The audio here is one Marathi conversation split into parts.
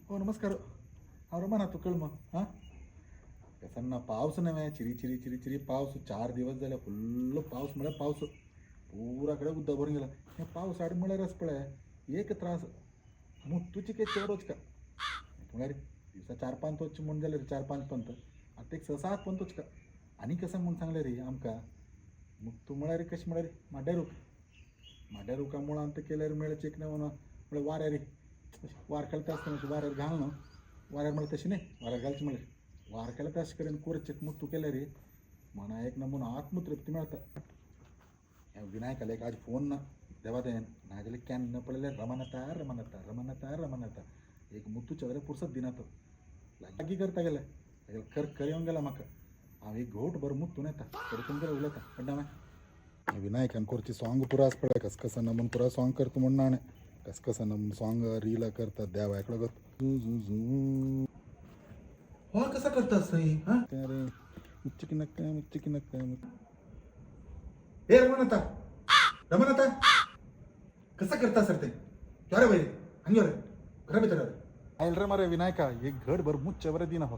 हो नमस्कार. अरे म्हणा तू कळ मग हां कसांना पाऊस नव्हे चिरी चिरी चिरी चिरी पाऊस 4 दिवस झाले फुल्ल पाऊस मला पाऊस पुराकडे उद्दा भरून गेला हे पाऊस आड मला रस पळ्या एक त्रास मुत्तूची काही चेवरोच का तुम्हाला दिवसा 4-5 तोच म्हणून झाले रे 4-5 पंत आता एक 6-7 पंतोच का आणि कसं म्हणून सांगले रे आमका मग तू म्हणा रे कशी म्हणा रे माड्या रुकामुळं अंत केलं रे मिळेल चेक नाही म्हणा मला वाऱ्या रे वार खेळता असताना वाऱ्यावर घाल ना वाऱ्यावर मला तशी नाही वाऱ्यावर घालची मला वार केला तशी करेन कोर चेक मग तू केलं रे म्हणा एक नमुना आत्मतृप्ती मिळतं या विनायकाला एक आज फोन ना देवा देन नाजले कॅन न पडले रमणता एक मुत्तूच्या वगैरे पुरसत दिनात लागी करता गेला कर कर येऊन गेला मका हांव एक घोट बरं मुत्तू नेता तर तुमकडे उलयता पड्डा विनायकान कोरची सॉंग पुरास पडे कसकसा नमन पुरा सॉंग करतो म्हणणं कसकसा नमन सॉंग रीला करता देवा ऐकलं गत हो कसा करता सही हां अरे मुच्ची की नक्का ए रमणता कसा करता सर ते क्या रे भाई हंगे रे घर भीतर आयल रे मारे विनायका एक घड भर मुच्च्या बरं दिना हो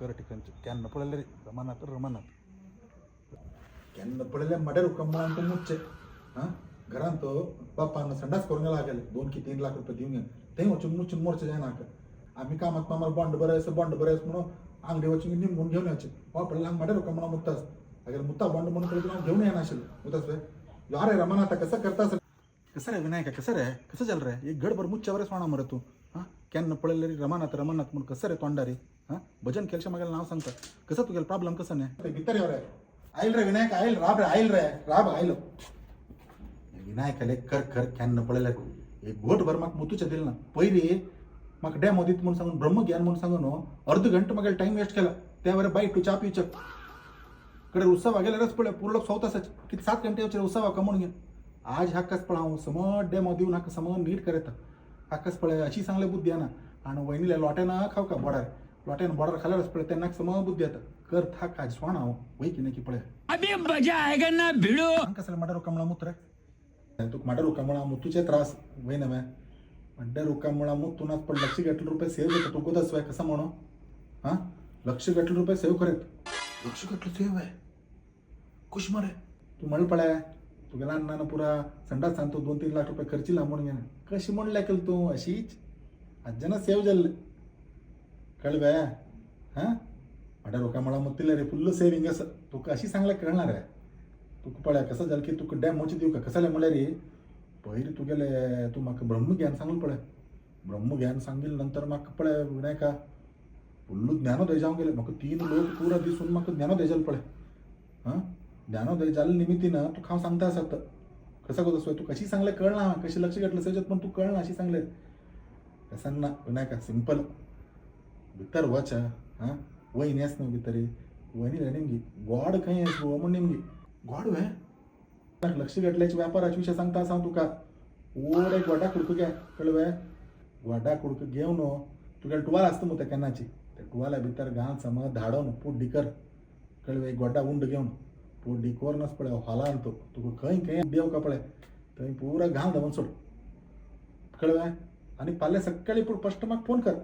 कर ठिकाणचे कॅन न पडले रे रमणात कॅन न पडले मडे रुकम्मा अंत मुच्चे हां घरात तो बाप्पानं संडास करून लागेल 2 की 3 लाख रुपये देऊन घे ते मुच्चून मोर्चे जाय नाक आम्ही कामात आम्हाला बॉन्ड भरायचं म्हणून अंगडी वचून निघून घेऊन यायचे आपल्याला मडे रुकम्मा मुत्तास अगर मुत्ता बॉन्ड म्हणून तुला घेऊन येणार असेल मुत्तास यार रे रमणाता कसं करता सर कसं रे विनायका कसं रे कसं चाल रे एक गडभर मुच्च्यावरच म्हणा मर तू हां कॅन न पडले रे रमणात म्हणून कसं रे तोंडा रे हां भजन केलच्या मागायला नाव सांगता कसं तू गेलं प्रॉब्लेम कसं नाही भितर यावर आहे आईल रे विनायक आईल राब आईल विनायकाले कर कॅन न पडले एक घोट भर मग मुतूच्या दिल ना पहिली मग डॅम होतीत म्हणून सांगून ब्रह्मज्ञान म्हणून सांगून अर्ध घंटा मग टाइम वेस्ट केला त्यावर बाईट टू चा पिचक कडे उत्सव गेला रस पडले पूर्ण 100 तासाच किती 7 घंटे उत्सव कमवून घे आज हाकच पळाव समज डेमो देऊन हाक समज नीट करत हाकच पळे अशी चांगली बुद्धी आहे ना आणि वहिनीला लोट्यानं खाऊ का बॉर्डर लोट्यानं बॉर्डर खाल्यावरच पळे त्यांना समज बुद्धी आता कर थाक आज सोना वही की नाही की पळे अभी मजा आएगा ना भिड़ो कसं मडर कमळा मुत्र तू मडर कमळा मुतूचे त्रास वय ना मॅ मडर कमळा मुत तुनाच पण ₹1,00,000 सेव्ह करतो तू गोदस वय कसं म्हणू हां ₹1,00,000 सेव्ह करत ₹1,00,000 सेव्ह आहे खुश मरे तू म्हण पळाय तू गेला अण्णानं पुरा संडास सांगतो 2-3 लाख रुपये खर्चीला म्हणून घ्या कशी म्हणल्या केलं तू अशीच अज्जानं सेव्ह झालं कळव्या हां माझ्या रोका मला मुत्तीला रे फुल्ल सेव्हिंग असं तू कशी सांगला कळणार आहे तू पळ्या कसं झालं की तू डॅम मोची देऊ का कसाला म्हणल्या रे पहिली तू गेले तू मग ब्रह्मज्ञान सांगल पळ्या ब्रह्मज्ञान सांगेल नंतर मग पळ्या विनायका फुल्ल ज्ञानोदय जाऊन गेले मग 3 लोक पुरा दिसून मग ज्ञानोदय जाल पळ्या हां ज्ञानोदय झालं निमित्तीनं तू खाव सांगता असत कसं करत असतो तू कशी सांगले कळना कशी लक्ष घेतलं त्याच्यात पण तू कळना अशी सांगले कसं ना विनायका सिंपल भितर वाचा हां वही नेस न भितरी वहिनीला नेमकी गॉड काही म्हणून नेमकी गॉड वे लक्ष घेतल्याचे व्यापाराचे विषय सांगता सांग तुका ओढ एक गोडा कुडकं घ्या कळवे गोडा कुडकं घेऊन तुला टुवाल असतं मग त्या कॅनाची त्या टुवाला भितर घाल समज धाडवून पोट डिकर कळवे एक गोडा उंड घेऊन पोट डिकोर नस पडे हॉला आणतो तुका खंय देव का पडे थंय पुरा घाल धवन सोड कळवे आणि फाल्यां सकाळी पूण फस्ट म्हाका फोन कर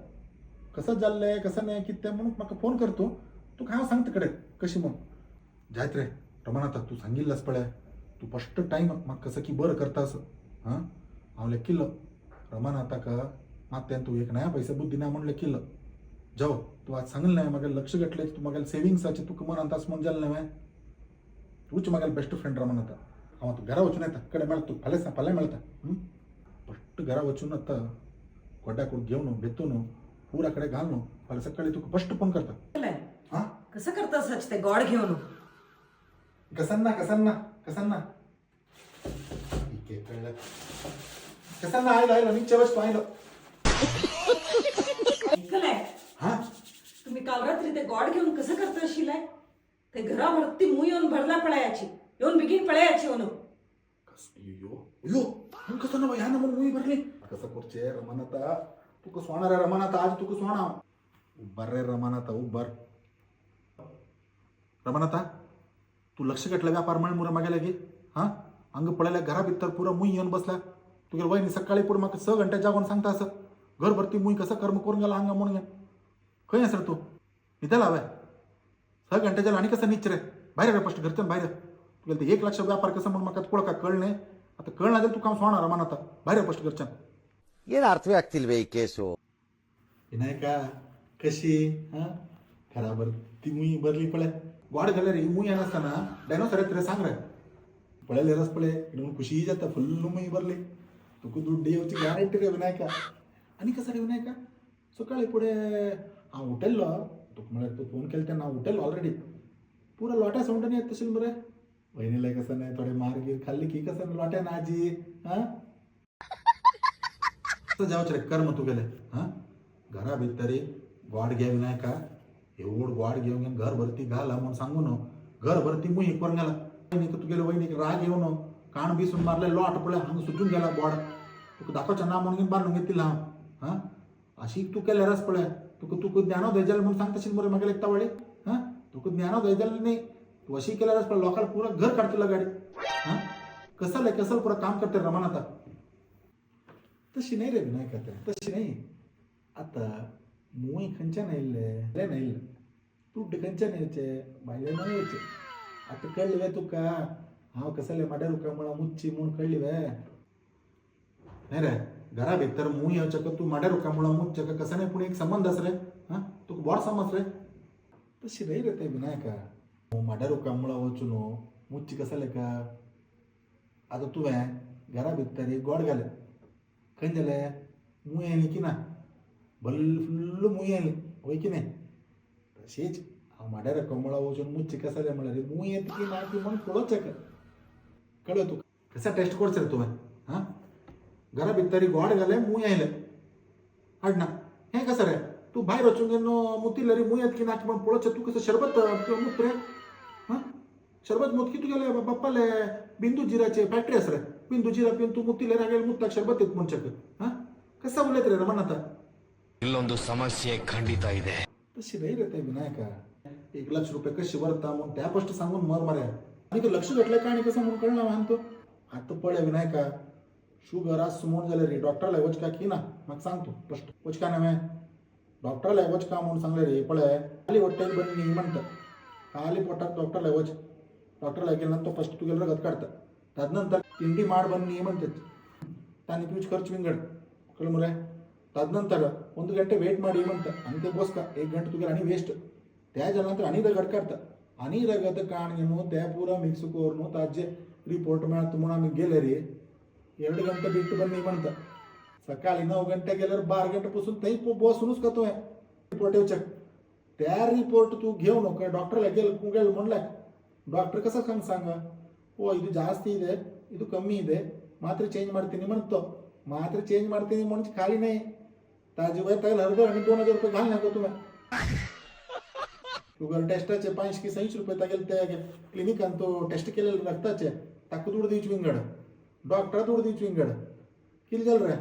कसं जाल्लें कसं नाही कितें म्हणून म्हाका फोन करतो तू हांव सांगता कडेन कशी म्हूण जायत रे रमणाता तू सांगिल्लंस पळय तू फस्ट टायम म्हाका कसं की बरं करतास हां हांव लेखिल्लो रमणाताका मात्यान तू एक नया पैसे बुद्धी ना म्हणून लेखिल्लो जाओ तू आज सांगल नाही म्हाका लक्ष घातलें तू म्हाका सेविंग्साचे तुका मन अंतास म्हूण जालें न्हय तूच म्हाका बेस्ट फ्रेंड रमणाता हांव आतां घरा वचून येता कडेन मेळटा तू फाल्यां मेळटा फस्ट घरा वचून आतां गोड्याकूड घेवन बेतून पूरा कडे घाल न्हू फाल्यां सकाळी तुका फस्ट फोन करता हां कसं करता सच ते गॉड घेऊन कसांना ठीक आहे कळलं कसांना आयलो निच्या वस्तू आयलो ऐकलंय हां तुम्ही काल रात्री ते गॉड घेऊन कसं करता शिलाय ते घरावरती मू येऊन भरला पळायची येऊन बिगीन पळायची म्हणून अयो कसं ना ह्या नंबर मुई भरली कसं करचे रमणाता तुका सोणार रे रमणाता आज तुका सोना उभार रे रमणाता उभार रमणाता तू लक्ष घातलं व्यापार म्हण मुरा मागे लागे हां अंग पळायला घरा भितर पुरा मुई येऊन बसला तुगेल वहिनी सकाळी पुढे म्हाका 6 घंटे जागोन सांगता असं घर भरती मुई कसं कर्म करून गेला हांगा म्हणून खंय आसा रे तू इथे लावाय 6 घंटे जाले आणि कसं नीच रे भायर रे फस्ट घरच्यान भायर तुगेल ते 1 लाख व्यापार कसं म्हणून म्हाका पळका कळणे आता कळना जाल्यार तू काम सोडणार मान आता भायर फस्ट घरच्यान ಏನು ಅರ್ಥವೇ ಆಗ್ತಿಲ್ವೇ ಈ ಕೇಸು विनायका कशी हा खराबर ती मुई भरली पळे गोड घाले रे मुई येनासतना डायनोसर येत रे सांग रे पळेले रस पळे इडून खुशी जाता फुल मुई भरली तुका दुड्डी येवची गॅरंटी रे विनायका आणि कसं रे विनायका सकाळी पुढे हांव उठेल्लो तुका म्हळ्यार तू फोन केला तेन्ना हांव उठेल्लो ऑलरेडी पुरा लोट्या सावंडानी येत तशें मरे वहिनीला कसं नाही थोडे मारगीर खाल्ली की कसं लोट्यान आजी हा जावच रे कर्म तुगेले हा घरा भितरी गोड घे विनायका एवढ गोड घेऊन घर भरती घाला म्हणून सांगू न घर भरती मुही करून गेला वहिनी तुगेले वहिनी राग येऊन कान बिसून मारले लॉट पळय हांग सुटून गेला बोड तुका दाखोवच्या ना म्हणून बांदून घेतली हांव हा अशी तू केले रस पळय तुका ज्ञानोदय जालें म्हणून सांगता मरे म्हाका एकटा वळी हा तुका ज्ञानोदय जालें न्ही तू अशी केल्या रस पळय लोकांना पुरा घर काढतला गाडी हा कसं पुरा काम करते रमान आता तशी नाही रे विनायका तशी नाही आता मुई खंयच्यान येयल्ले तूट खंयच्यान येवचे भायले न येवचे आता कळली वे तुका हांव कसले माड्या रुका म्हणा मुच्ची म्हूण कळली वे नाही रे घरा भितर मुई येवचे तू माड्या रुका म्हणा मुच्चे का कसं नाही पूण एक संबंध आस रे हा तुका बोड समज रे तशी नाही रे ते विनायका माड्या रुका म्हणा वचून मुच्ची कसले का आता तुवें घरा भितर गोड घाले खंय जाले मुई येयली की ना फुल्ल मुई येयली वय की नाही तशीच हांव माड्यार कमळा वचून मुच्ची कसले म्हळ्यार मुई येत की ना ती म्हणून पळोवचें कळ्यो तुका कसा टेस्ट करचें रे तुवें हा घरा भितर गोड घाले मुई येयले हाड ना हें कसं रे तू भायर वचून गेलो मुतिल्ले रे मुई येत की ना म्हणून पळोवचें तू कसं शरबत मूत रे हा शरबत मूत की तुगेले बाप्पाले बिंदू जिराचे फॅक्टरी आस रे बिंदू जिरा पिवन तू मुतिल्ले रागेल मुत्ताक शरबत येत मनशाक हा कसा उलयत रे रमण आता ಇಲ್ಲೊಂದು ಸಮಸ್ಯೆ ಖಂಡಿತ ಇದೆ तशी नाही रे ते विनायका 1 लाख रुपये कशी वरता मग त्या फस्ट सांगून मर मार्या आणि तो लक्ष घटलं का आणि कसं म्हणून कळलं म्हणतो आता पळय विनायका शुगर आज सुमोन झाले रे डॉक्टरला वचका की ना मग सांगतो फस्ट वचका नव्हे डॉक्टरला वचका म्हणून सांगले रे पळय खाली ಹೊಟ್ಟೆಲಿ बन्नी म्हणतात खाली पोटात डॉक्टरला वच डॉक्टरला गेला तो फस्ट तुगेल रगत काढतात तदनंतर ತಿಂಡಿ ಮಾಡಿ ಬನ್ನಿ म्हणतात तानी तुझ खर्च विंगड कळलं मरे तदनंतर 1 ಗಂಟೆ ವೇಟ್ ಮಾಡಿ म्हणतात आणि ते बसका 1 ಗಂಟೆ तुगेल आणि वेस्ट त्याच्यानंतर आणि रगत काढतात आणि रगत काढणेनो त्या पुरा मिक्स करून ताजे रिपोर्ट मिळत म्हणून आम्ही गेले रे 2 ಗಂಟೆ ಬಿಟ್ಟು ಬನ್ನಿ म्हणतात सकाळी 9 ಗಂಟೆ गेल्यावर 12 ಗಂಟೆ पासून तई बसूनच का तोय रिपोर्ट येवचक त्या रिपोर्ट तू घेऊ नको डॉक्टरला गेल म्हणला डॉक्टर कसं सांग ಓ ಇದು ಜಾಸ್ತಿ ಇದೆ ಇದು ಕಮ್ಮಿ ಇದೆ ಮಾತ್ರೆ ಚೇಂಜ್ ಮಾಡ್ತೀನಿ म्हणतो मात्र चेंज ಮಾಡ್ತೀನಿ म्हणजे खाली नाही ताजी वय तगल हरदर आणि 2000 रुपये घाल नको तुम्ही शुगर टेस्टाचे 5 की 6 रुपये तगेल त्या क्लिनिक आणि तो टेस्ट केलेले रक्ताचे ताकद दूर द्यायची विंगड डॉक्टर दूर द्यायची विंगड किती झालं रे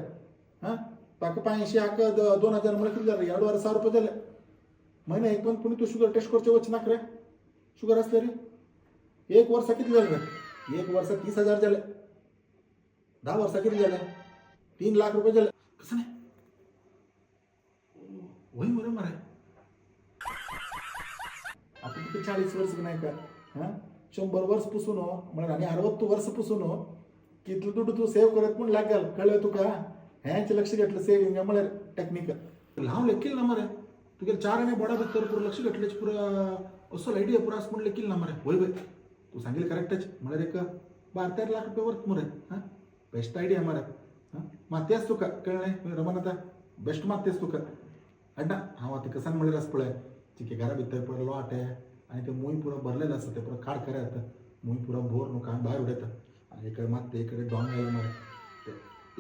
हा पाक 500 आक 2000 मला किती झालं 2,500 रुपये झाले महिना एक पण पुणे तू शुगर टेस्ट करचे वच नाक रे शुगर असले रे 1 वर्ष किती झालं रे 1 वर्ष 30,000 झाले 10 वर्ष किती झाले 3 लाख रुपये झाले कसं नाही वही मरे मरे आता किती 40 वर्ष नाही का हा 100 वर्ष पुसून म्हणजे आणि 60 वर्ष पुसून कितलं दुड्ड तू सेव्ह करत पण लागेल कळलं तुका ह्याचे लक्ष घेतलं सेव्हिंग म्हळ्यार टेक्निक लाव लेखील ना मरे तुगे 4 आणे बोडा भितर पुरं लक्ष घेतल्याचे पुरा असं आयडिया पुरा असं म्हणलं लेखील ना मरे वय वय तू सांगेल करेक्टच म्हळ्यार एक 12-13 लाख रुपये वर्थ मरे हा बेस्ट आयडिया मरे हा मातेच तुका कळले रमण आता बेस्ट मातेच तुका अड्डा हांव आतां कसान म्हळ्यार आस पळय चिके घरा भितर पळय लॉट आहे आणि ते मुई पुरो भरलेलं असतं ते पुरो खाड करात मुई पुरो भोर न्हू कान भायर उडयता आणि इकडे मात इकडे डॉंग घालून मरे ते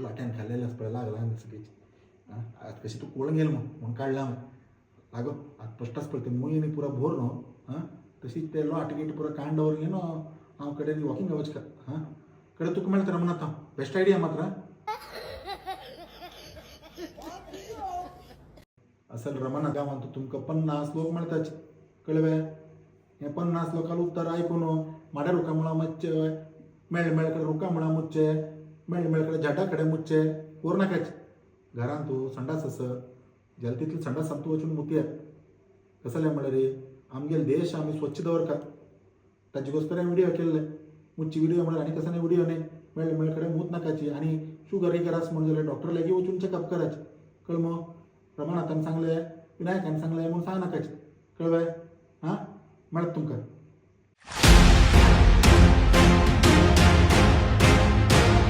लाट्यान खाल्लेलं आस पळय लागला हांगा सगळीच आतां कशी तू कोळून गेल म्हणून काडला हांव लागो आतां फस्टाच पळय ते मुई आनी पुरो भोर न्हू हा तशीच ते लॉट गीट पुरो कान दवरून घेवन हांव कडेन वॉकिंग वचका हा कडे तुका मेळटा रमण आतां बेस्ट आयडिया मात्र असल रमण गांव म्हणतो तुमकां 50 लोक मेळटाच कळवे हे 50 लोकांना उत्तर ऐकून माड्या रुका म्हणा मच्छे मेळ मेळ कडे रुका म्हणा मुच्चे मेळ मेळकडे झटाकडे मुच्चे कोर नाकाचे घरान तू संडास असं ज्याला तिथली संडास संपतो वचून मुती आहे कसं म्हणलं रे आमगेल देश आम्ही स्वच्छ दवर का ताजेगोस्कर व्हिडिओ केलेलं मुच्ची व्हिडिओ म्हणलं आणि कसं नाही व्हिडिओ नाही मेळकडे मूत नाकाची आणि शुगर ही करास म्हणून जाल्यार डॉक्टर लागीं वचून चेकअप करायचे कळ मग प्रमाणात चांगलं आहे विनायकान चांगलं आहे म्हणून सांग नाकाचे कळवाय हां म्हणत तुमकां